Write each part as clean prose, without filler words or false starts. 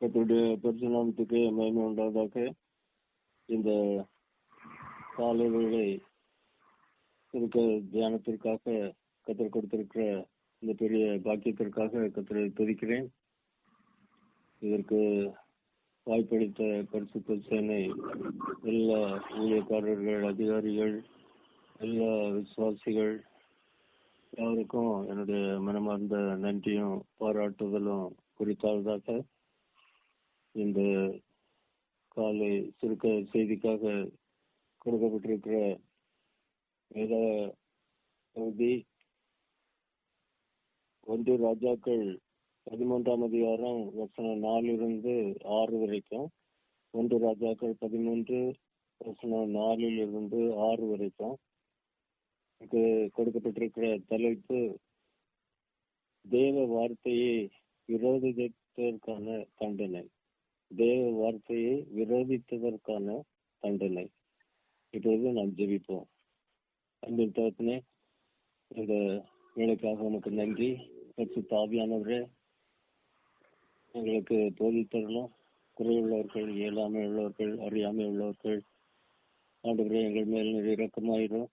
கர்த்தருடைய பரிசுநாமத்துக்கு மகிமை உண்டாவதாக. இந்த காலை வேளை இருக்க தியானத்திற்காக கர்த்தர் கொடுத்திருக்கிற இந்த பெரிய பாக்கியத்திற்காக கர்த்தரை துதிக்கிறேன். இதற்கு வாய்ப்பளித்த பரிசுத்த சேனை, எல்லா ஊழியக்காரர்கள், அதிகாரிகள், எல்லா விசுவாசிகள் யாருக்கும் என்னுடைய மனமார்ந்த நன்றியும் பாராட்டுதலும் குறித்தாவதாக. இந்த காலை சுருக்க செய்திக்காக கொடுக்கப்பட்டிருக்கிற வேத பகுதி 1 ராஜாக்கள் 13ஆம் அதிகாரம் வசனம் 4-6 வரைக்கும். 1 ராஜாக்கள் 13 வசனம் 4-6 வரைக்கும். கொடுக்கப்பட்டிருக்கிற தலைப்பு தேவ வார்த்தையை விரோதித்ததற்கான தண்டனை. தேவ வார்த்தையை விரோதித்ததற்கான தண்டனை. இப்பொழுது நாம் ஜெபிப்போம். அன்பின் தகப்பனே, இந்த வேலைக்காக உனக்கு நன்றி. பரிசுத்த ஆவியானவரே, எங்களுக்கு போதித்தரலாம். குறைவுள்ளவர்கள், இயலாமை உள்ளவர்கள், அறியாமை உள்ளவர்கள், ஆண்டவரே எங்கள் மேல் இரக்கமாயிரும்.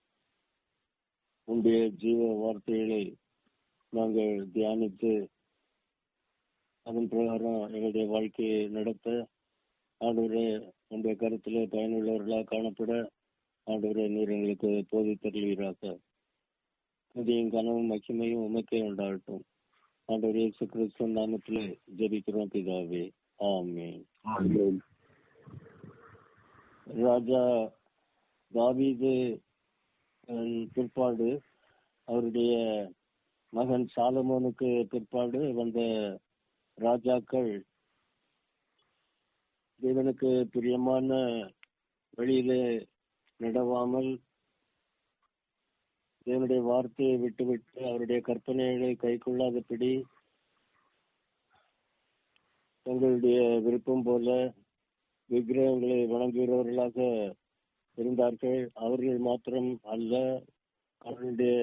உங்களுடைய ஜீவ வார்த்தைகளை நாங்கள் தியானித்து அதன் பிரகாரம் எங்களுடைய வாழ்க்கையை நடத்த, ஆண்டவரே உங்களுடைய கருத்திலே பயனுள்ளவர்களாக காணப்பட, ஆண்டவரே நீர் எங்களுக்கு போதித்தருளீராக. இதையும் கனவும் மகிமையும் உமக்கே உண்டாகட்டும். ஆண்டவர் இயேசு கிறிஸ்து நாமத்திலே ஜெபிக்கிறோம் பிதாவே, ஆமென். ராஜா தாவீது பிற்பாடு, அவருடைய மகன் சாலமோனுக்கு பிற்பாடு வந்த ராஜாக்கள் தேவனுக்கு பிரியமான வழியிலே நடவாமல், தேவனுடைய வார்த்தையை விட்டுவிட்டு அவருடைய கற்பனைகளை கைக்கொள்ளாதபடி தங்களுடைய விருப்பம் போல விக்கிரகங்களை வணங்குகிறவர்களாக இருந்தார்கள். அவர்கள் மாத்திரம் அல்ல, அவர்களுடைய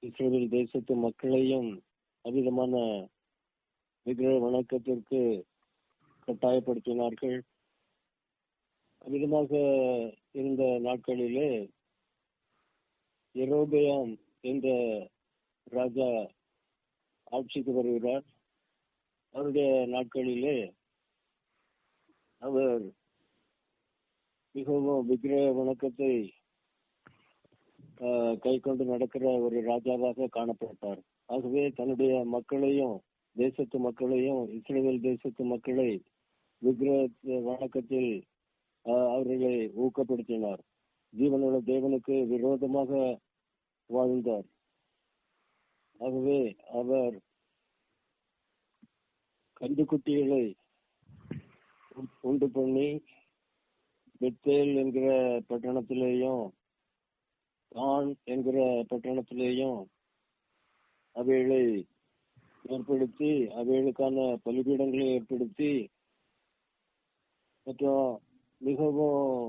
இஸ்ரவேல் தேசத்து மக்களையும் அவ்விதமான விக்கிரக வணக்கத்திற்கு கட்டாயப்படுத்தினார்கள். அவ்விதமாக இருந்த நாட்களிலே யெரொபெயாம் என்ற ராஜா ஆட்சிக்கு வருகிறார். அவருடைய நாட்களிலே அவர் மிகவும் விக்கிரக வணக்கத்தை கை கொண்டு நடக்கிற ஒரு ராஜாவாக காணப்பட்டார். ஆகவே தன்னுடைய மக்களையும், தேசத்து மக்களையும், இஸ்ரவேல் தேசத்து மக்களை விக்கிரக வணக்கத்தில் அவர்களை ஊக்கப்படுத்தினார். ஜீவனுள்ள தேவனுக்கு விரோதமாக வாழ்ந்தார். ஆகவே அவர் கன்றுக்குட்டிகளை உண்டு பண்ணி பெத்தேல் என்கிற பட்டணத்திலேயும் தான் என்கிற பட்டணத்திலேயும் அவைகளை ஏற்படுத்தி, அவைகளுக்கான பலிபீடங்களை ஏற்படுத்தி, மற்றும் மிகவும்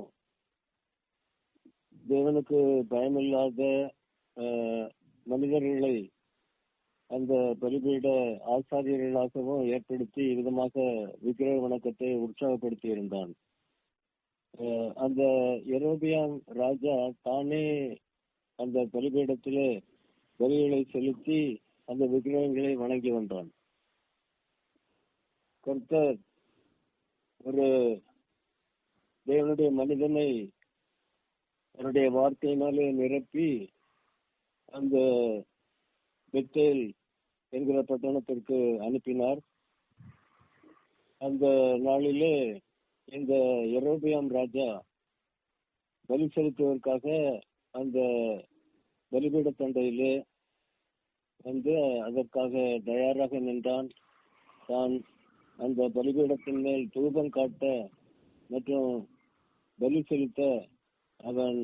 தேவனுக்கு பயமில்லாத மனிதர்களை அந்த பலிபீட ஆசாரியர்களாகவும் ஏற்படுத்தி விதமாக விக்கிரக வணக்கத்தை உற்சாகப்படுத்தி இருந்தான். அந்த யெரொபெயாம் ராஜா தானே அந்த பலிபீடத்திலே பலிகளை செலுத்தி அந்த விக்கிரகங்களை வணங்கி வந்தான். கர்த்தர் ஒரு தேவனுடைய மனிதனை அவருடைய வார்த்தையினாலே நிரப்பி அந்த பெத்தேல் என்கிற பட்டணத்திற்கு அனுப்பினார். அந்த நாளிலே இந்த யெரொபெயாம் ராஜா பலி செலுத்துவதற்காக அந்த பலிபீட தண்டையிலே வந்து அதற்காக தயாராக நின்றான். தான் அந்த பலிபீடத்தின் மேல் தூபம் காட்ட மற்றும் பலி செலுத்த அவன்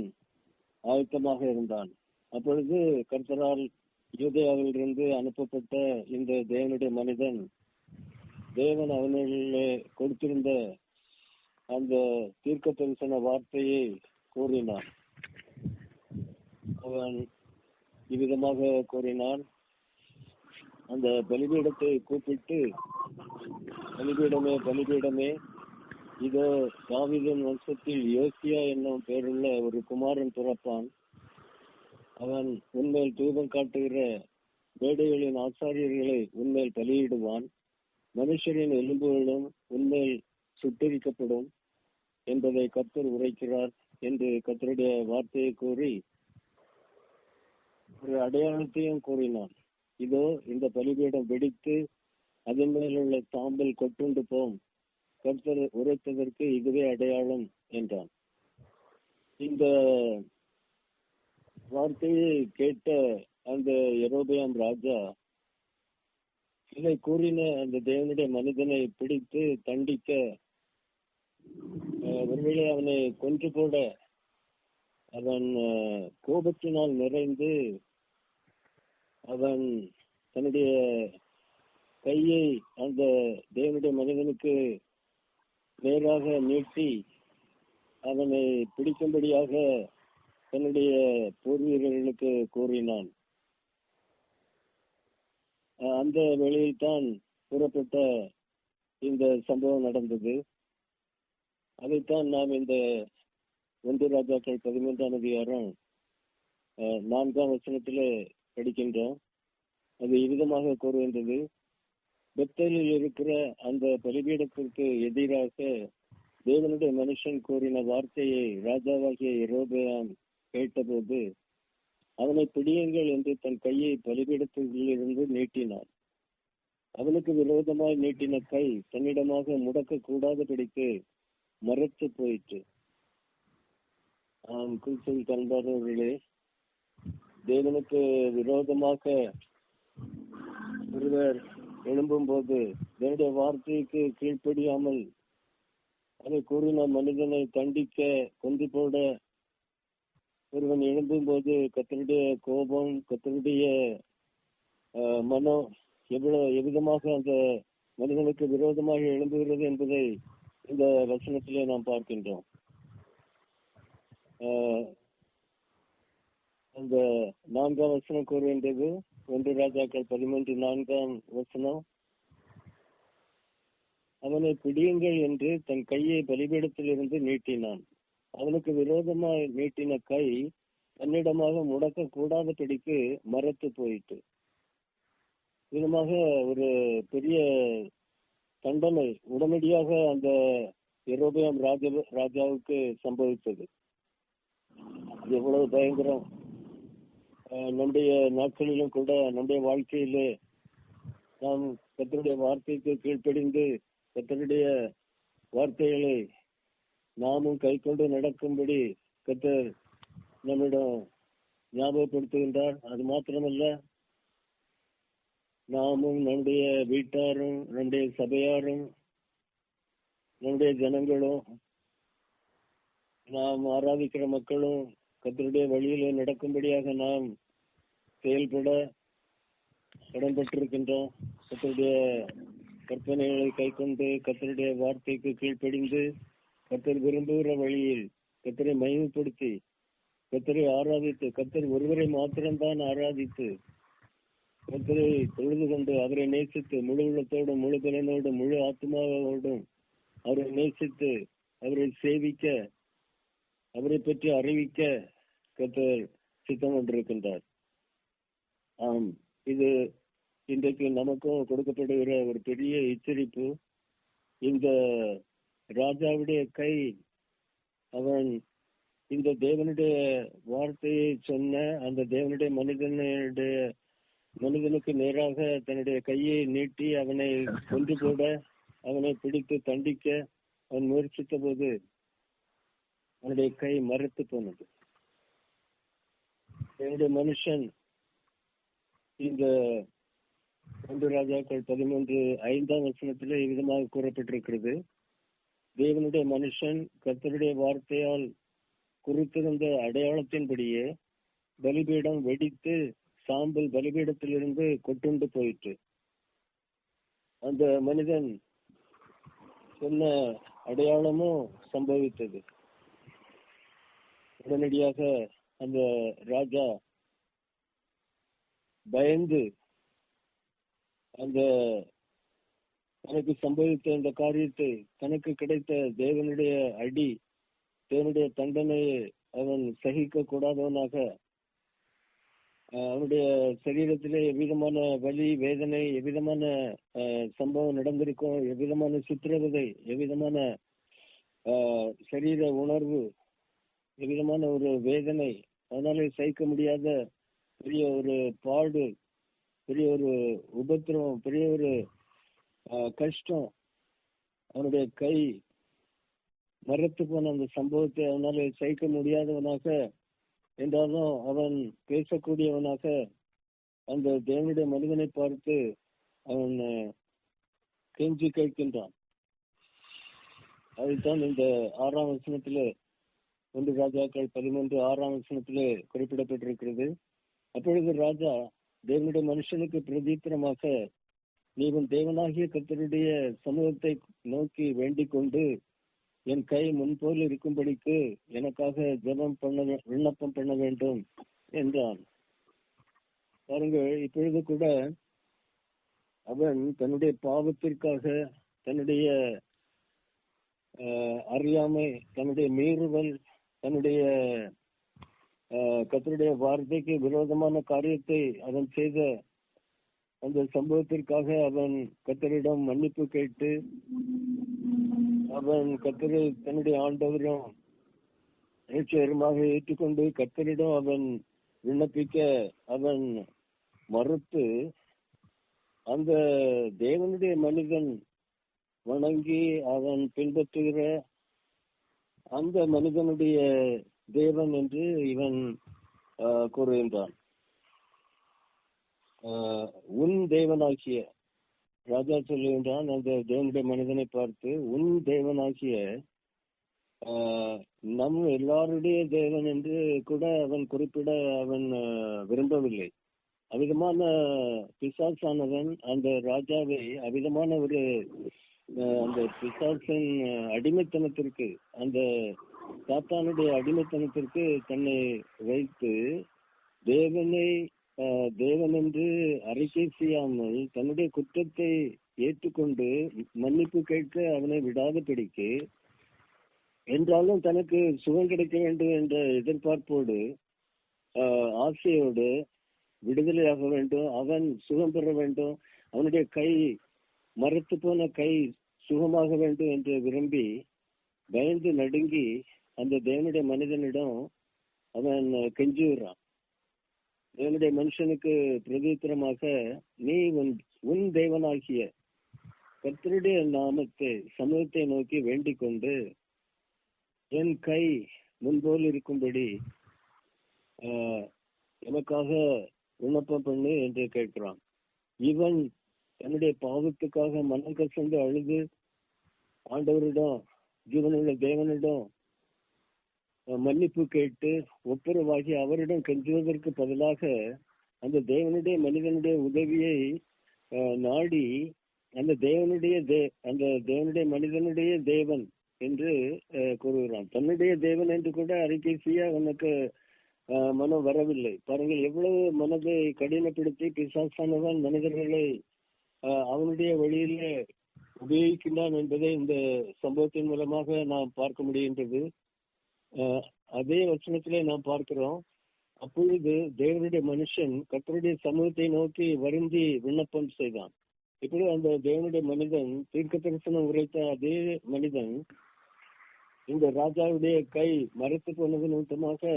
ஆயத்தமாக இருந்தான். அப்பொழுது கர்த்தரால் யூதேயாவிலிருந்து அனுப்பப்பட்ட இந்த தேவனுடைய மனிதன் தேவன் அவனிலே கொடுத்திருந்த அந்த தீர்க்க தரிசன வார்த்தையை கூறினான். அவன் இவ்விதமாக கூறினான். அந்த பலிபீடத்தை கூப்பிட்டு பலிபீடமே பலிபீடமே, இதோ தாவீதின் வம்சத்தில் யோசியா என்னும் பெயருள்ள ஒரு குமாரன் பிறப்பான். அவன் உன்மேல் தூபம் காட்டுகிற மேடைகளின் ஆசாரியர்களை உன்மேல் பலியிடுவான். மனுஷரின் எலும்புகளும் உன்மேல் சுட்டரிக்கப்படும் என்பதை கர்த்தர் உரைக்கிறார் என்று கர்த்தருடைய வார்த்தையை கூறி ஒரு அடையாளத்தையும் கூறினான். இதோ இந்த பலிபீடம் வெடித்து அதன் மேலுள்ள சாம்பல் கொட்டுண்டு போம், கர்த்தர் உரைத்ததற்கு இதுவே அடையாளம் என்றான். இந்த வார்த்தையை கேட்ட அந்த யெரொபெயாம் ராஜா இதை கூறின அந்த தேவனுடைய மனிதனை பிடித்து தண்டிக்க, ஒருவேளை அவனை கொன்று போட அவன் கோபத்தினால் நிறைந்து அவன் தன்னுடைய கையை அந்த தேவனுடைய மனிதனுக்கு நேராக நீட்டி அவனை பிடிக்கும்படியாக தன்னுடைய போர் வீரர்களுக்கு கூறினான். அந்த வேளையில் தான் கூறப்பட்ட இந்த சம்பவம் நடந்தது. அதைத்தான் நாம் இந்த 1 ராஜாக்கள் 13ஆம் அதிகாரம் 4ஆம் வசனத்திலே படிக்கின்றோம். அது இவ்விதமாக கூறுகின்றது. பெத்தேலில் இருக்கிற அந்த பலிபீடத்திற்கு எதிராக தேவனுடைய மனுஷன் கூறின வார்த்தையை ராஜாவாகிய யெரொபெயாம் கேட்டபோது அவனை பிடியுங்கள் என்று தன் கையை பலிபீடத்திலிருந்து நீட்டினான். அவனுக்கு விரோதமாய் நீட்டின கை தன்னிடமாக முடக்க கூடாதபடிக்கு மறைத்து போயிற்று. கிறிஸ்துவில் கண்பார்ந்தவர்களே, தேவனுக்கு விரோதமாக ஒருவர் எழும்பும் போது தேவனுடைய வார்த்தைக்கு கீழ்ப்படியாமல் அதை கூறின மனிதனை தண்டிக்க கொன்று போட ஒருவன் எழும்பும் போது கர்த்தருடைய கோபம், கர்த்தருடைய மனம் எவ்விதமாக அந்த மனிதனுக்கு விரோதமாக எழும்புகிறது என்பதை இந்த வசனத்திலே நாம் பார்க்கின்றோம். அந்த 4ஆம் வசனம் கூறுகின்றது. 1 ராஜாக்கள் 13:4 வசனம். அவனை பிடியுங்கள் என்று தன் கையை பலிபீடத்திலிருந்து நீட்டினான். அவனுக்கு விரோதமாய் நீட்டின கை தன்னிடமாக முடக்க கூடாதபடிக்கு மறைத்து போயிட்டு. விதமாக ஒரு பெரிய தண்டனை உடனடியாக அந்த யெரொபெயாம் ராஜாவுக்கு சம்பவித்தது. எவ்வளவு பயங்கரம்! நம்முடைய நாட்களிலும் கூட நம்முடைய வாழ்க்கையிலே நாம் கர்த்தருடைய வார்த்தைக்கு கீழ்ப்படிந்து கர்த்தருடைய வார்த்தைகளை நாமும் கை கொண்டு நடக்கும்படி கர்த்தர் நம்மிடம் ஞாபகப்படுத்துகின்றார். அது மாத்திரமல்ல, நாமும் நம்முடைய வீட்டாரும் நம்முடைய சபையாரும் நம்முடைய ஜனங்களும் நாம் ஆராதிக்கிற மக்களும் கர்த்தருடைய வழியிலே நடக்கும்படியாக நாம் செயல்பட கடன்பட்டிருக்கின்றோம். கர்த்தருடைய கற்பனைகளை கை கொண்டு கர்த்தருடைய வார்த்தைக்கு கீழ்ப்படிந்து கர்த்தர் விரும்புகிற வழியில் கர்த்தரை மகிமைப்படுத்தி கர்த்தரை ஆராதித்து கர்த்தர் ஒருவரை மாத்திரம்தான் ஆராதித்து கர்த்தரை தொழுது கொண்டு அவரை நேசித்து முழு உள்ளத்தோடும் முழு பலனோடும் முழு ஆத்மாவோடும் அவரை நேசித்து அவரை சேவிக்க அவரை பற்றி அறிவிக்க கர்த்தர் சித்தம் கொண்டிருக்கின்றார். ஆம், இது இன்றைக்கு நமக்கும் கொடுக்கப்படுகிற ஒரு பெரிய எச்சரிப்பு. இந்த ராஜாவுடைய கை அவன் இந்த தேவனுடைய வார்த்தையை சொன்ன அந்த தேவனுடைய மனிதனுக்கு நேராக தன்னுடைய கையை நீட்டி அவனை கொன்று போட அவனை பிடித்து தண்டிக்க அவன் முயற்சித்த போது அவனுடைய கை மறைத்து போனது. என்னுடைய மனுஷன் இந்த 1 ராஜாக்கள் 13:5 வசனத்திலே இவ்விதமாக கூறப்பட்டிருக்கிறது. தேவனுடைய மனுஷன் கர்த்தருடைய வார்த்தையால் குறித்திருந்த அடையாளத்தின்படியே பலிபீடம் வெடித்து சாம்பல் பலிபீடத்திலிருந்து கொட்டுண்டு போயிற்று. அந்த மனிதன் சொன்ன அடையாளமும் சம்பவித்தது. உடனடியாக அந்த ராஜா பயந்து அந்த தனக்கு சம்பவித்த இந்த காரியத்தை, தனக்கு கிடைத்த தேவனுடைய அடி, தேவனுடைய தண்டனையை அவன் சகிக்க கூடாதவனாக, அவனுடைய சரீரத்திலே எவ்விதமான வலி, வேதனை, எவ்விதமான சம்பவம் நடந்திருக்கும், எவ்விதமான சித்திரவதை, எவ்விதமான சரீர உணர்வு, எவ்விதமான ஒரு வேதனை, அதனாலே சகிக்க முடியாத பெரிய ஒரு பாடு, பெரிய ஒரு உபத்திரவம், பெரிய ஒரு கஷ்டம், அவனுடைய கை மரத்து போன அந்த சம்பவத்தை அவனால சகிக்க முடியாதவனாக என்றாலும் அவன் பேசக்கூடியவனாக அந்த தேவனுடைய மனிதனை பார்த்து அவன் கெஞ்சி கேட்கின்றான். அதுதான் இந்த 6ஆம் வசனத்திலே, 1 ராஜாக்கள் 11:6 வசனத்திலே குறிப்பிடப்பட்டிருக்கிறது. அப்பொழுது ராஜா தேவனுடைய மனுஷனுக்கு பிரதித்திரமாக, நீ உன் தேவனாகிய கர்த்தருடைய சமூகத்தை நோக்கி வேண்டிக் கொண்டு என் கை முன்போல் இருக்கும்படிக்கு எனக்காக விண்ணப்பம் பண்ண வேண்டும் என்றான். பாருங்கள், இப்பொழுது கூட அவன் தன்னுடைய பாவத்திற்காக, தன்னுடைய அறியாமை, தன்னுடைய மீறுதல், தன்னுடைய கர்த்தருடைய வார்த்தைக்கு விரோதமான காரியத்தை அவன் செய்த அந்த சம்பவத்திற்காக அவன் கர்த்தரிடம் மன்னிப்பு கேட்டு, அவன் கர்த்தரை தன்னுடைய ஆண்டவரும் நிச்சயமாக ஏற்றுக்கொண்டு கர்த்தரிடம் அவன் விண்ணப்பிக்க அவன் மறுத்து, அந்த தேவனுடைய மனிதன் வணங்கி அவன் பின்பற்றுகிற அந்த மனிதனுடைய தேவன் என்று இவன் கூறுகின்றான். உன் தேவனாகிய, ராஜா சொல்லுகின்றான் அந்த தேவனுடைய மனிதனை பார்த்து, உன் தேவனாகிய நம் எல்லாருடைய தேவன் என்று கூட அவன் குறிப்பிட அவன் விரும்பவில்லை. அவ்விதமான பிசாசானவன் அந்த ராஜாவை அவ்விதமான ஒரு அந்த பிசாசின் அடிமைத்தனத்திற்கு, அந்த சாத்தானுடைய அடிமைத்தனத்திற்கு தன்னை வைத்து தேவன் என்று அறிக்கை செய்யாமல் தன்னுடைய குற்றத்தை ஏற்றுக்கொண்டு மன்னிப்பு கேட்க அவனை விடாதபடிக்கு, என்றாலும் தனக்கு சுகம் கிடைக்க வேண்டும் என்ற எதிர்பார்ப்போடு, ஆசையோடு, விடுதலையாக வேண்டும், அவன் சுகம் பெற வேண்டும், அவனுடைய கை மரத்து போன கை சுகமாக வேண்டும் என்று விரும்பி பயந்து நடுங்கி அந்த தேவனுடைய மனிதனிடம் அவன் கெஞ்சுகிறான். தேவனுடைய மனுஷனுக்கு பிரதித்திரமாக, நீ உன் தேவனாகிய கர்த்தருடைய நாமத்தை சமூகத்தை நோக்கி வேண்டிக் கொண்டு என் கை முன்போல் இருக்கும்படி எனக்காக விண்ணப்பம் பண்ணு என்று கேட்கிறான். இவன் தன்னுடைய பாவத்துக்காக மனம் கசந்து அழுது ஆண்டவரிடம், ஜீவனுள்ள தேவனிடம் மன்னிப்பு கேட்டு ஒப்புரவாகி அவரிடம் கெஞ்சுவதற்கு பதிலாக அந்த தேவனுடைய மனிதனுடைய உதவியை நாடி அந்த தேவனுடைய மனிதனுடைய தேவன் என்று கூறுகிறான். தன்னுடைய தேவன் என்று கூட அறிக்கை செய்ய அவனுக்கு மனம் வரவில்லை. பாருங்கள், எவ்வளவு மனதை கடினப்படுத்தி பிசாசானவன் மனிதர்களை அவனுடைய வழியிலே உபயோகிக்கின்றான் என்பதை இந்த சம்பவத்தின் மூலமாக நாம் பார்க்க முடிகின்றது. அதே வசனத்திலே நாம் பார்க்கிறோம், அப்பொழுது தேவனுடைய மனுஷன் கர்த்தருடைய சமூகத்தை நோக்கி வருந்தி விண்ணப்பம் செய்தான். இப்படி அந்த தேவனுடைய மனிதன், தீர்க்க தரிசனம் உரைத்த அதே மனிதன், இந்த ராஜாவுடைய கை மறைத்து போனது நிமித்தமாக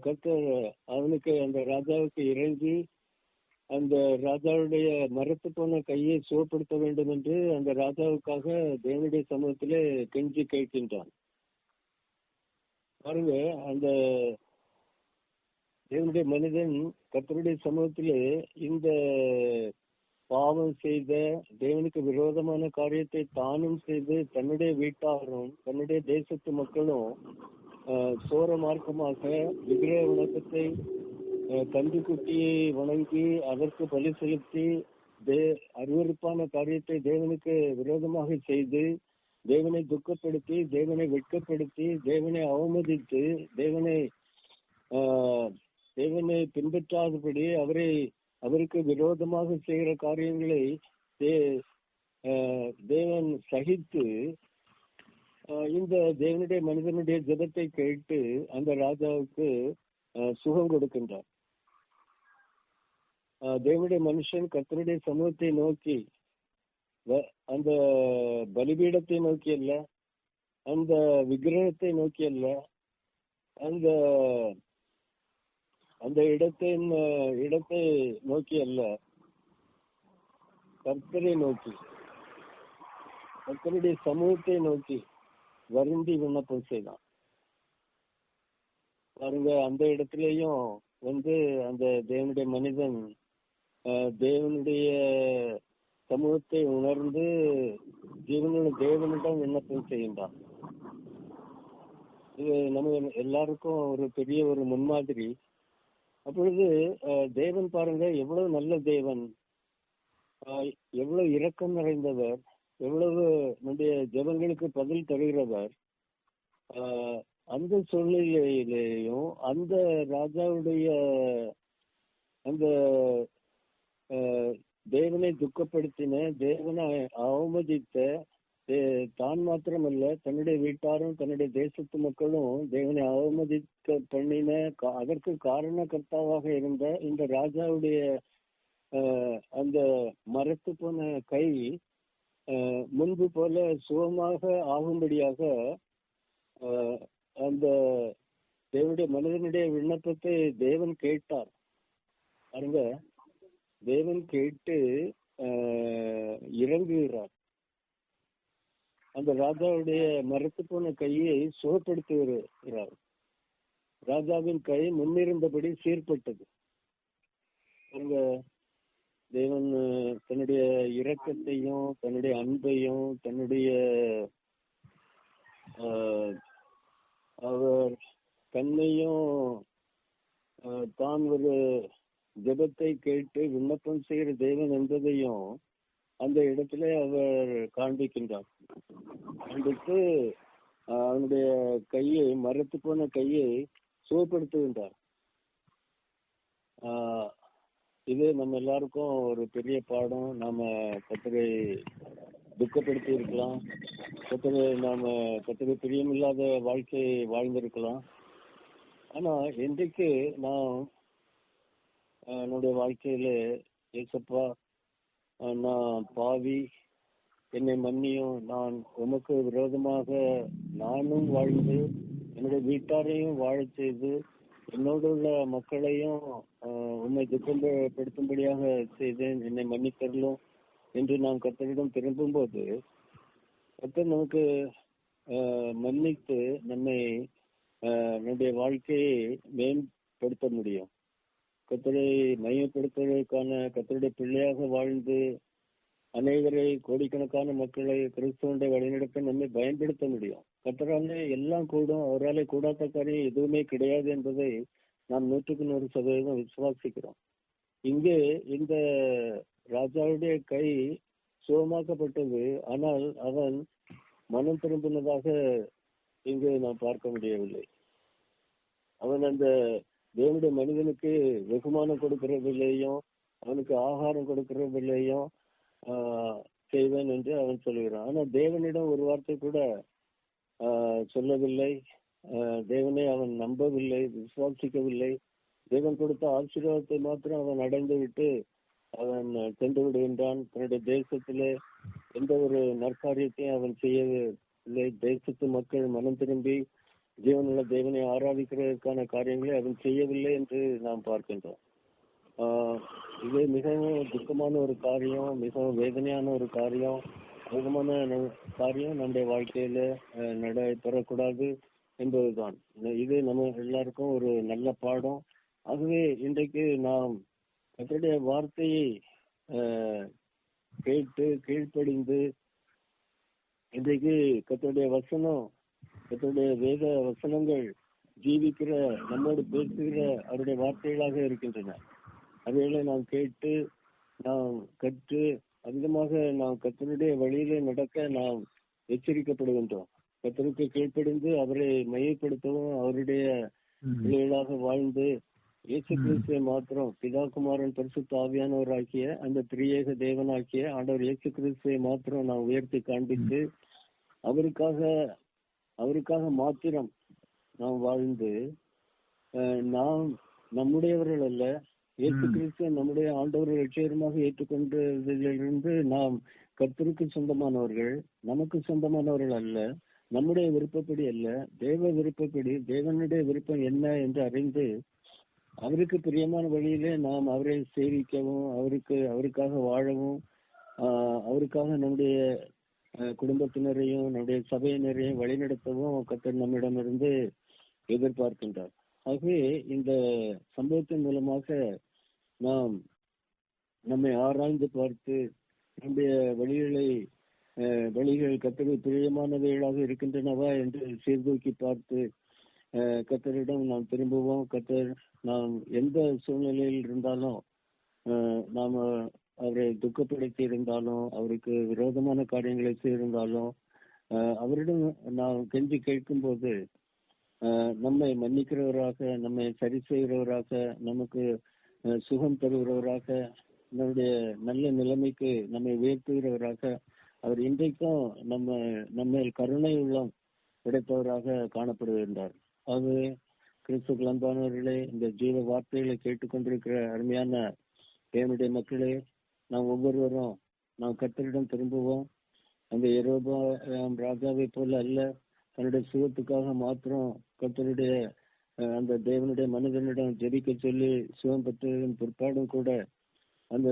கர்த்தர் அவனுக்கு, அந்த ராஜாவுக்கு இறங்கி அந்த ராஜாவுடைய மறைத்து போன கையை சுகப்படுத்த வேண்டும் என்று அந்த ராஜாவுக்காக தேவனுடைய சமூகத்திலே கெஞ்சி கேட்கின்றான். பாருங்க, அந்த தேவனுடைய மனிதன் கர்த்தருடைய சமூகத்திலே இந்த பாவம் செய்த, தேவனுக்கு விரோதமான காரியத்தை தானும் செய்து தன்னுடைய வீட்டாரும் தன்னுடைய தேசத்து மக்களும் சோர மார்க்கமாக விக்கிரக வணக்கத்தை, கன்றுக்குட்டியை வணங்கி அதற்கு பலி செலுத்தி அருவருப்பான காரியத்தை தேவனுக்கு விரோதமாக செய்து தேவனை துக்கப்படுத்தி, தேவனை வெட்கப்படுத்தி, தேவனை அவமதித்து, தேவனை பின்பற்றாதபடி அவருக்கு விரோதமாக செய்கிற காரியங்களை தேவன் சகித்து இந்த தேவனுடைய மனிதனுடைய ஜெபத்தை கேட்டு அந்த ராஜாவுக்கு சுகம் கொடுக்கின்றார். தேவனுடைய மனுஷன் கர்த்தருடைய சமூகத்தை நோக்கி, அந்த பலிபீடத்தை நோக்கி அல்ல, அந்த விக்கிரகத்தை நோக்கி அல்ல, அந்த அந்த இடத்தை நோக்கி அல்ல, கர்த்தரை நோக்கி, கர்த்தருடைய சமூகத்தை நோக்கி வருந்தி விண்ணப்பம் செய்தான். பாருங்க, அந்த இடத்துலயும் அந்த தேவனுடைய மனிதன் தேவனுடைய சமூகத்தை உணர்ந்து ஜீவனுள்ள தேவனிடம் விண்ணப்பம் செய்கின்றான். இது நம்ம எல்லாருக்கும் ஒரு பெரிய ஒரு முன்மாதிரி. அப்பொழுது தேவன் பாருங்க எவ்வளவு நல்ல தேவன், எவ்வளவு இரக்கம் நிறைந்தவர், எவ்வளவு நம்முடைய ஜெபங்களுக்கு பதில் தருகிறவர். அந்த சூழ்நிலையிலேயும் அந்த ராஜாவுடைய அந்த தேவனை துக்கப்படுத்தின, தேவனை அவமதித்த, தான் மாத்திரமல்ல தன்னுடைய வீட்டாரும் தன்னுடைய தேசத்து மக்களும் தேவனை அவமதிக்க பண்ணின, அதற்கு காரணகர்த்தாவாக இருந்த இந்த ராஜாவுடைய அந்த மரத்து போன கை முன்பு போல சுகமாக ஆகும்படியாக அந்த தேவனுடைய மனிதனுடைய விண்ணப்பத்தை தேவன் கேட்டார். பாருங்க, தேவன் கேட்டு இறங்குகிறார். அந்த ராஜாவுடைய மரத்து போன கையை சுகப்படுத்துகிறார். ராஜாவின் கை முன்னிருந்தபடி சீர்பட்டது. பாருங்க, தேவன் தன்னுடைய இரக்கத்தையும் தன்னுடைய அன்பையும் தன்னுடைய அவர் தன்னையும் தான் ஒரு ஜெபத்தை கேட்டு விண்ணப்பம் செய்கிற தேவன் என்பதையும் அந்த இடத்துல அவர் காண்பிக்கின்றார். காண்பித்து அவனுடைய கையை, மரத்து போன கையை சுகப்படுத்துகின்றார். இது நம்ம எல்லாருக்கும் ஒரு பெரிய பாடம். நாம கர்த்தரை துக்கப்படுத்தி இருக்கலாம், கர்த்தரை பிரியமில்லாத வாழ்க்கை வாழ்ந்திருக்கலாம். ஆனா இன்றைக்கு நான் என்னுடைய வாழ்க்கையில, ஏசப்பா நான் பாவி, என்னை மன்னியும், நான் உமக்கு விரோதமாக நானும் வாழ்ந்து என்னுடைய வீட்டாரையும் வாழச் செய்து என்னோடு உள்ள மக்களையும் உண்மை துக்கப்படுத்தும்படியாக செய்தேன், என்னை மன்னித்தரலும் என்று நாம் கர்த்தரிடம் திரும்பும் போது கர்த்தர் நமக்கு மன்னித்து நம்முடைய வாழ்க்கையை மேம்படுத்த முடியும். கர்த்தரை மையப்படுத்துவதற்கான, கர்த்தருடைய பிள்ளையாக வாழ்ந்து அனைவரை, கோடிக்கணக்கான மக்களை கிறிஸ்துவனுடைய வழிநடத்த நம்மை பயன்படுத்த முடியும். கர்த்தராலே எல்லாம் கூடும், அவராலே கூடாத காரியம் எதுவுமே கிடையாது என்பதை நாம் 100% விசுவாசிக்கிறோம். இங்கே இந்த ராஜாவுடைய கை சுகமாக்கப்பட்டது, ஆனால் அவன் மனம் திரும்பினதாக இங்கு நாம் பார்க்க முடியவில்லை. அவன் அந்த தேவனுடைய மனிதனுக்கு வெகுமானம் கொடுக்கிறதில்லையும், அவனுக்கு ஆகாரம் கொடுக்கிறதில்லையும் செய்வேன் என்று அவன் சொல்லுகிறான். ஆனா தேவனிடம் ஒரு வார்த்தை கூட சொல்லவில்லை. தேவனை அவன் நம்பவில்லை, விசுவாசிக்கவில்லை. தேவன் கொடுத்த ஆசீர்வாதத்தை மாத்திரம் அவன் அடைந்து விட்டு அவன் சென்று விடுகின்றான். தன்னுடைய தேசத்திலே எந்த ஒரு நற்காரியத்தையும் அவன் செய்யவில்லை. தேசத்து மக்கள் மனம் திரும்பி ஜீவனுள்ள தேவனை ஆராதிக்கிறதற்கான காரியங்களை அவன் செய்யவில்லை என்று நாம் பார்க்கின்றோம். இது மிகவும் துக்கமான ஒரு காரியம், மிகவும் வேதனையான ஒரு காரியம், அதிகமான காரியம் நம்முடைய வாழ்க்கையில நடைபெறக்கூடாது என்பதுதான். இது நம்ம எல்லாருக்கும் ஒரு நல்ல பாடம். ஆகவே இன்றைக்கு நாம் கர்த்தருடைய வார்த்தையை கேட்டு கீழ்ப்படிந்து, இன்றைக்கு கர்த்தருடைய வசனம், கர்த்தருடைய வேத வசனங்கள் ஜீவிக்கிற, நம்மோடு பேசுகிற அவருடைய வார்த்தைகளாக இருக்கின்றன. அவைகளை நாம் கேட்டு நாம் கற்று அதிகமாக நாம் கர்த்தருடைய வழியிலே நடக்க நாம் எச்சரிக்கப்படுகின்றோம். கர்த்தருக்கு கீழ்ப்படிந்து அவரை மையப்படுத்தவும், அவருடைய பிள்ளைகளாக வாழ்ந்து இயேசு கிறிஸ்துவை மாத்திரம் பிதா குமாரன் பரிசுத்த ஆவியானவராகிய அந்த திரியேக தேவனாக்கிய ஆண்டவர் இயேசு கிறிஸ்துவை மாத்திரம் நாம் உயர்த்தி காண்பித்து அவருக்காக மாத்திரம் நாம் வாழ்ந்து நாம் நம்முடையவர்கள் அல்ல, இயேசு கிறிஸ்து நம்முடைய ஆண்டவர் லட்சியமாக ஏற்றுக்கொண்டதிலிருந்து நாம் கர்த்தருக்கு சொந்தமானவர்கள், நமக்கு சொந்தமானவர்கள் அல்ல, நம்முடைய விருப்பப்படி அல்ல, தேவ விருப்பப்படி தேவனுடைய விருப்பம் என்ன என்று அறிந்து அவருக்கு பிரியமான வழியிலே நாம் அவரை சேவிக்கவும் அவருக்காக வாழவும் அவருக்காக நம்முடைய குடும்பத்தினரையும் நம்முடைய சபையினரையும் வழிநடத்தவும் கர்த்தர் நம்மிடமிருந்து எதிர்பார்க்கின்றார். ஆகவே இந்த சம்பவத்தின் மூலமாக நாம் நம்மை ஆராய்ந்து பார்த்து நம்முடைய வழிகள் கர்த்தருக்கு பிரியமானவைகளாக இருக்கின்றனவா என்று சீர்தூக்கி பார்த்து கர்த்தரிடம் நாம் திரும்புவோம். கர்த்தர் நாம் எந்த சூழ்நிலையில் இருந்தாலும் நாம் அவரை துக்கப்படுத்தி இருந்தாலும் அவருக்கு விரோதமான காரியங்களை செய்திருந்தாலும் அவரிடம் நாம் கெஞ்சி கேட்கும் போது நம்மை மன்னிக்கிறவராக, நம்மை சரி செய்கிறவராக, நமக்கு சுகம் தருகிறவராக, நம்முடைய நல்ல நிலைமைக்கு நம்மை உயர்த்துகிறவராக அவர் இன்றைக்கும் நம்ம கருணை உள்ளம் கிடைத்தவராக காணப்படுகின்றார். ஆகவே கிறிஸ்துவுக்குள் அன்பானவர்களே, இந்த ஜீவ வார்த்தைகளை கேட்டுக்கொண்டிருக்கிற அருமையான தேவனுடைய மக்களே, நாம் ஒவ்வொருவரும் நாம் கர்த்தரிடம் திரும்புவோம். அந்த யெரொபெயாம் ராஜாவை போல அல்ல, தன்னுடைய சுகத்துக்காக மாத்திரம் கர்த்தருடைய அந்த தேவனுடைய மனிதனிடம் ஜெபிக்க சொல்லி சுகம் பெற்றதன் பிற்பாடும் கூட அந்த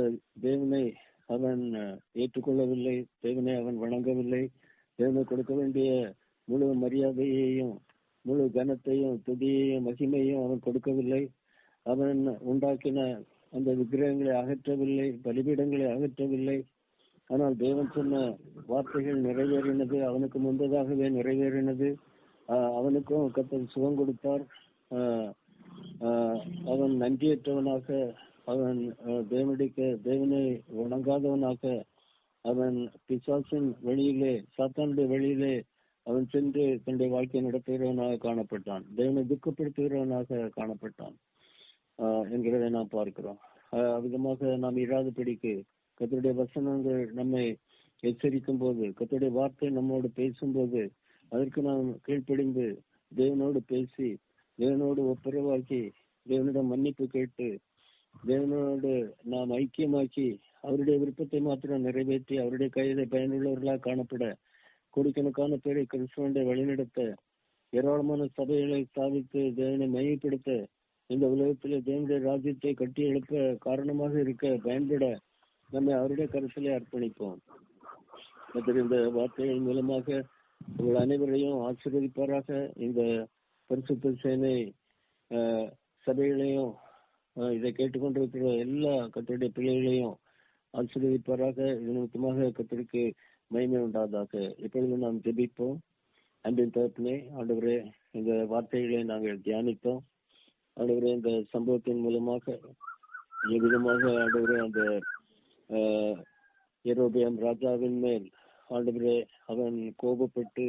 தேவனை அவன் ஏற்றுக்கொள்ளவில்லை, தேவனை அவன் வணங்கவில்லை, தேவனை கொடுக்க வேண்டிய முழு மரியாதையையும் முழு கனத்தையும் துதியையும் மகிமையும் அவன் கொடுக்கவில்லை. அவன் உண்டாக்கின அந்த விக்கிரகங்களை அகற்றவில்லை, பலிபீடங்களை அகற்றவில்லை. ஆனால் தேவன் சொன்ன வார்த்தைகள் நிறைவேறினது, அவனுக்கு முன்பதாகவே நிறைவேறினது. அவனுக்கும் கர்த்தர் சுகம் கொடுத்தார். அவன் நன்றியற்றவனாக, அவன் தேவனை வணங்காதவனாக, அவன் பிசாசின் வழியிலே, சாத்தானுடைய வழியிலே அவன் சென்று தன்னுடைய வாழ்க்கையை நடத்துகிறவனாக காணப்பட்டான், தேவனை துக்கப்படுத்துகிறவனாக காணப்பட்டான் என்கிறதை நாம் பார்க்கிறோம். அவ்விதமாக நாம் இராதபடிக்கு கர்த்தருடைய வசனங்கள் நம்மை எச்சரிக்கும் போது, கர்த்தருடைய வார்த்தை நம்மோடு பேசும்போது அதற்கு நாம் கீழ்ப்படிந்து தேவனோடு பேசி, தேவனோடு ஒப்புரவாக்கி, தேவனிடம் மன்னிப்பு கேட்டு, தேவனோடு நாம் ஐக்கியமாக்கி அவருடைய விருப்பத்தை மாத்திரம் நிறைவேற்றி அவருடைய கையிலே பயனுள்ளவர்களாக காணப்பட கோடிக்கணக்கான பேரை கிறிஸ்துவனுடைய வழிநடத்த, ஏராளமான சபைகளை ஸ்தாபித்து தேவனை மையப்படுத்த, இந்த உலகத்திலே தேவனுடைய ராஜ்யத்தை கட்டி எழுப்ப காரணமாக இருக்க பயன்பட நம்மை அவருடைய கருத்திலே அர்ப்பணிப்போம். இந்த வார்த்தைகள் மூலமாக உங்கள் அனைவரையும் ஆசீர்வதிப்பாராக. இந்த பரிசுத்த சேனை சபைகளையும் இதை கேட்டுக்கொண்டிருக்கிற எல்லா கர்த்தருடைய பிள்ளைகளையும் ஆசீர்வதிப்பாராக. இது நிமித்தமாக கர்த்தருக்கு மகிமை உண்டாதாக. இப்பொழுது நாம் ஜெபிப்போம். அன்பின் தகப்பனே, ஆண்டவரே, இந்த வார்த்தைகளை நாங்கள் தியானித்தோம். ஆண்டவரே, இந்த சம்பவத்தின் மூலமாக எவ்விதமாக ஆண்டவரே அந்த யெரொபெயாம் ராஜாவின் மேல் ஆண்டவரே அவன் கோபப்பட்டு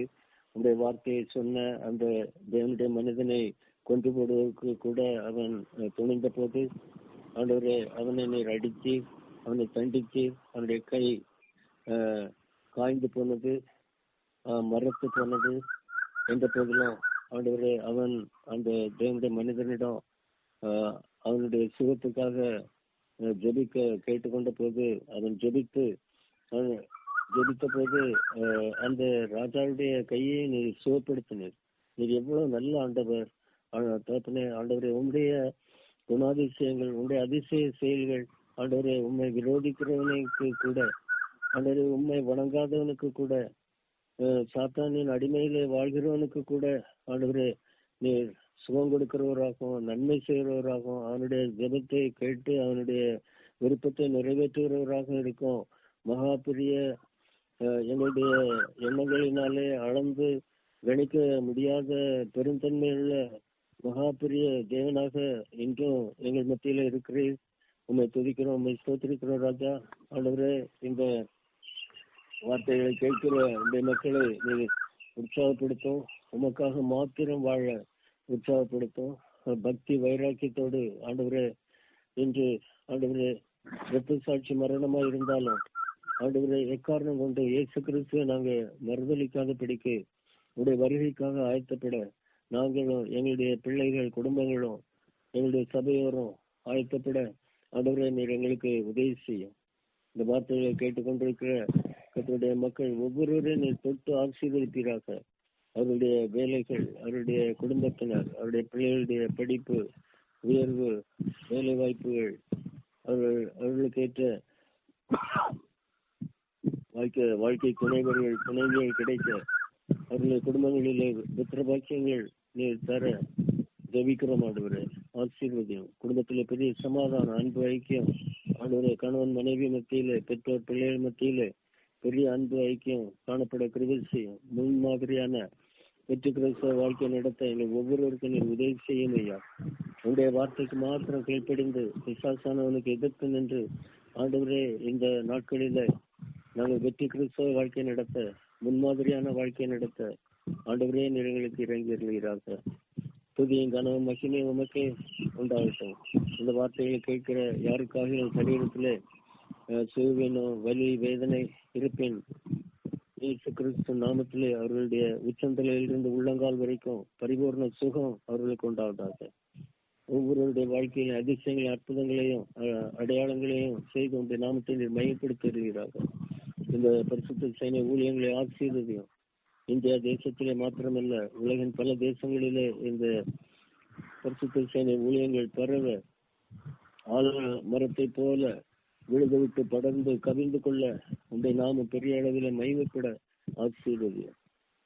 அந்த வார்த்தையை சொன்ன அந்த தேவனுடைய மனிதனை கொண்டு போடுவதற்கு கூட அவன் துணிந்த போது ஆண்டவரே அவனை நீர் அடித்து அவனை தண்டித்து அவனுடைய கை காய்ந்து போனது, மரத்து போனது என்ற போதிலும் ஆண்டவரே அவன் அந்த தேவனுடைய மனிதனிடம் அவனுடைய சுகத்துக்காக ஜெபிக்க கேட்டுக்கொண்ட போது அவன் ஜெபித்த போது அந்த ராஜாவுடைய கையை நீர் சுகப்படுத்தினீர். நீர் எவ்வளவு நல்ல ஆண்டவர் தகப்பனே. ஆண்டவரே, உம்முடைய குணாதிசயங்கள், உம்முடைய அதிசய செயல்கள் ஆண்டவரே, உம்மை விரோதிக்கிறவனுக்கு கூட, ஆண்டவரே உம்மை வணங்காதவனுக்கு கூட, சாத்தானின் அடிமையிலே வாழ்கிறவனுக்கு கூட ஆண்டவரே நீர் சுகம் கொடுக்கிறவராகவும் நன்மை செய்கிறவராகவும் அவனுடைய ஜெபத்தை கேட்டு அவனுடைய விருப்பத்தை நிறைவேற்றுகிறவராக இருக்கும் மகா பெரிய எங்களுடைய எண்ணங்களினாலே அளந்து கணிக்க முடியாத பெருந்தன்மையுள்ள மகா பெரிய தேவனாக இன்றும் எங்கள் மத்தியில இருக்கிறீர். உண்மை துதிக்கிறோம், உண்மை ஸ்தோத்திரிக்கிறோம் ராஜா. ஆண்டவரே, இந்த வார்த்தைகளை கேட்கிற இந்த மக்களை நீ உற்சாகப்படுத்தும், உமக்காக மாத்திரம் வாழ உற்சாகப்படுத்தும். பக்தி வைராக்கியத்தோடு ஆண்டவரே இன்று ஆண்டவரே இரத்த சாட்சி மரணமா இருந்தாலும் ஆண்டவரே எக்காரணம் கொண்டு இயேசு கிறிஸ்துவை நாங்க மறுதளிக்காத படிக்கு உடைய வருகைக்காக ஆயத்தப்பட நாங்களும் எங்களுடைய பிள்ளைகள் குடும்பங்களும் எங்களுடைய சபையோரும் ஆயத்தப்பட ஆண்டவரே நீர் எங்களுக்கு உதவி செய்யும். இந்த வார்த்தைகளை கேட்டுக்கொண்டிருக்கிற கர்த்தருடைய மக்கள் ஒவ்வொருவரையும் நீர் தொட்டு ஆசீர்வதிப்பீராக. அவருடைய வேலைகள், அவருடைய குடும்பத்தினர், அவருடைய பிள்ளைகளுடைய படிப்பு, உயர்வு, வேலை வாய்ப்புகள், அவர்களுக்கு ஏற்ற வாழ்க்கை துணைவிகள் கிடைக்க அவர்களுடைய குடும்பங்களிலே புத்திர பாக்கியங்கள் நீர் தர ஜெபிக்கிறோம் ஆண்டவரே. ஆசீர்வதியும். குடும்பத்திலே பெரிய சமாதானம், அன்பு, ஐக்கியம் ஆண்டவரே, கணவன் மனைவி மத்தியிலே, பெற்றோர் பிள்ளைகள் மத்தியிலே பெரிய அன்பு ஐக்கியம் காணப்பட கிருபை செய்யும். முன்மாதிரியான வெற்றி கிறிஸ்தவ வாழ்க்கை நடத்த எங்கள் ஒவ்வொருவருக்கும் நீர் உதவி செய்யும் ஐயா. உங்களுடைய வார்த்தைக்கு மாத்திரம் கீழ்ப்படிந்து பிசாசானவனுக்கு எதிர்த்து நின்று ஆண்டவரே இந்த நாட்களில நாங்கள் வெற்றி கிறிஸ்தவ வாழ்க்கை நடத்த, முன்மாதிரியான வாழ்க்கை நடத்த ஆண்டவரே நீர் எங்களுக்கு இறங்கி வருகிறார்கள். துதியும் கனவும் மகிமை உமக்கே உண்டாகட்டும். இந்த வார்த்தைகளை கேட்கிற யாருக்காக என் சரீரத்திலே சுயவேனோ வலி வேதனை இருப்பேன், இயேசு கிறிஸ்து நாமத்திலே அவர்களுடைய உச்சந்தலையிலிருந்து உள்ளங்கால் வரைக்கும் பரிபூர்ண சுகம் அவர்களுக்கு உண்டாவதாக. ஒவ்வொருவருடைய வாழ்க்கையிலும் அதிசயங்களையும் அற்புதங்களையும் அடையாளங்களையும் செய்து உங்களுடைய நாமத்தை மையப்படுத்தி வருகிறார்கள். இந்த பரிசுத்த சைன ஊழியங்களை ஆசீர்வதியும். இந்தியா தேசத்திலே மாத்திரமல்ல, உலகின் பல தேசங்களிலே இந்த பரிசுத்த சைன ஊழியங்கள் பரவ ஆல மரத்தை போல விழுது விட்டு படர்ந்து கவிழ்ந்து கொள்ள உடைய நாமம் பெரிய அளவில் மையப்பட ஆசீர்வதியும்.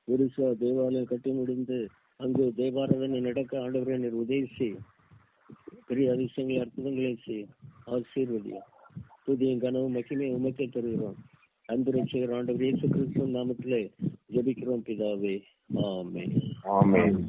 ஒரிசா தேவாலயம் கட்டி முடிந்து அங்கு தேவாராதனை நடக்க ஆண்டவரை நீர் உதவி செய்யும். பெரிய அதிசயங்களை அற்புதங்களை செய்யும். ஆசீர்வதியும். புதிய கனவும் மகிமை உமக்கே தருகிறோம். அன்பு ரட்சகர் ஆண்டவர் இயேசு கிறிஸ்துவின் நாமத்திலே ஜெபிக்கிறோம் பிதாவே. ஆமென். ஆமென்.